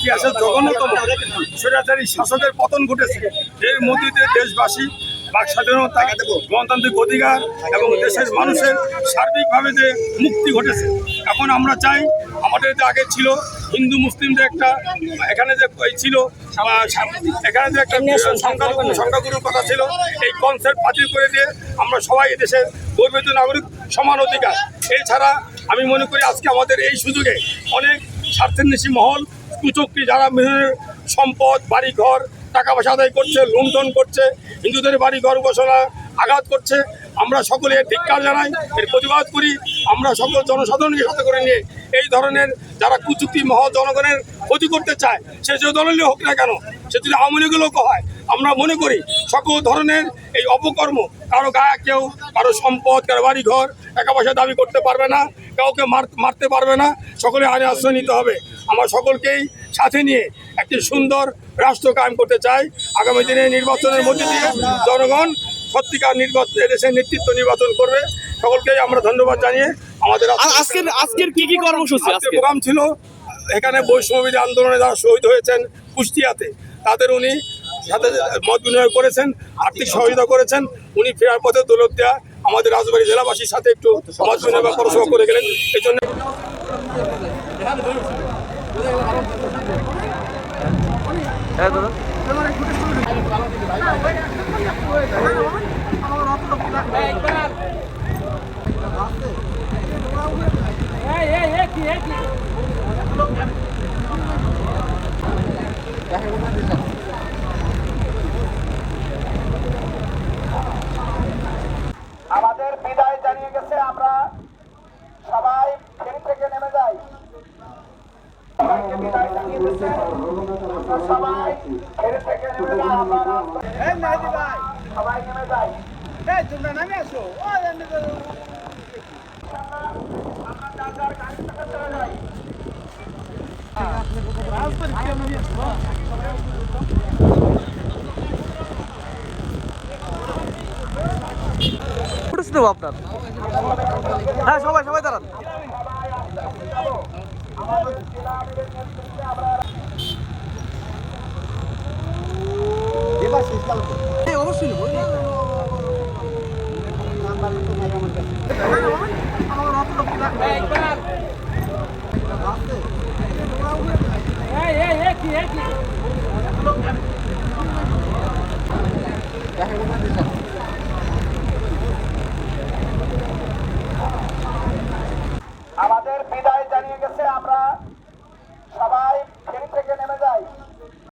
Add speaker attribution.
Speaker 1: ইতিহাসের জঘন্যতম স্বৈরাচারী শাসকের পতন ঘটেছে। এর মধ্যে দিয়ে দেশবাসী বাক স্বাধীনতা, গণতান্ত্রিক অধিকার এবং দেশের মানুষের সার্বিকভাবে যে মুক্তি ঘটেছে। এখন আমরা চাই আমাদের যে আগে ছিল হিন্দু মুসলিমদের একটা এখানে যে ছিল এখানে যে একটা সংখ্যাগুরুর কথা ছিল, এই কনসেপ্ট বাতিল করে দিয়ে আমরা সবাই এদেশের গর্বিত নাগরিক, সমান অধিকার। এছাড়া আমি মনে করি আজকে আমাদের এই সুযোগে অনেক স্বার্থান্বেষী মহল, কুচক্রী যারা সম্পদ, বাড়িঘর, টাকা পয়সা আদায় করছে, লুণ্ঠন করছে, হিন্দুদের বাড়িঘর ঘোষণা আঘাত করছে। আমরা সকলে এর ধিক্কার জানাই, এর প্রতিবাদ করি। আমরা সকল জনসাধারণকে সাথে করে নিয়ে এই ধরনের যারা কুচুক্তি মহল জনগণের ক্ষতি করতে চায়, সে যে দলেরই হোক না কেন, সে যদি আওয়ামী লীগের লোক হয়, আমরা মনে করি সকল ধরনের এই অপকর্ম কারো গায়ে কেউ কারো সম্পদ, কারো বাড়িঘর, টাকা পয়সা দাবি করতে পারবে না, কাউকে মারতে পারবে না। সকলে আইনে আশ্রয় নিতে হবে। আমরা সকলকেই সাথে নিয়ে একটি সুন্দর রাষ্ট্র কায়েম করতে চাই। আগামী দিনে নির্বাচনের মধ্যে দিয়ে জনগণ সত্যিকার নির্বাচন, দেশের নেতৃত্ব নির্বাচন করবে। সকলকেই আমরা ধন্যবাদ জানিয়ে আমাদের
Speaker 2: আজকের কি কর্মসূচি
Speaker 1: প্রোগ্রাম ছিল, এখানে বৈষম্যবিরোধী আন্দোলনে যারা শহীদ হয়েছেন কুষ্টিয়াতে, তাদের উনি সাথে মত বিনিময় করেছেন, আর্থিক সহযোগিতা করেছেন। উনি ফেরার পথে দৌলতদিয়া আমাদের রাজবাড়ী জেলাবাসীর সাথে একটু মত বিনিময় বা পরামর্শ করে গেলেন। এই জন্য
Speaker 3: আমাদের বিদায় জানিয়ে গেছে। আমরা সবাই ফেরি থেকে নেমে যাই। সবাইকে বিদায় জানিয়ে দিচ্ছে। আমরা সবাই ফেরি থেকে নেমে যাই। সবাই নেমে যাই। তোমরা নামে আসো। আমরা যার যার গাড়ি থেকে চলে যাই।
Speaker 2: আপনার হ্যাঁ, সবাই দাঁড়ান। অবশ্যই
Speaker 3: একবার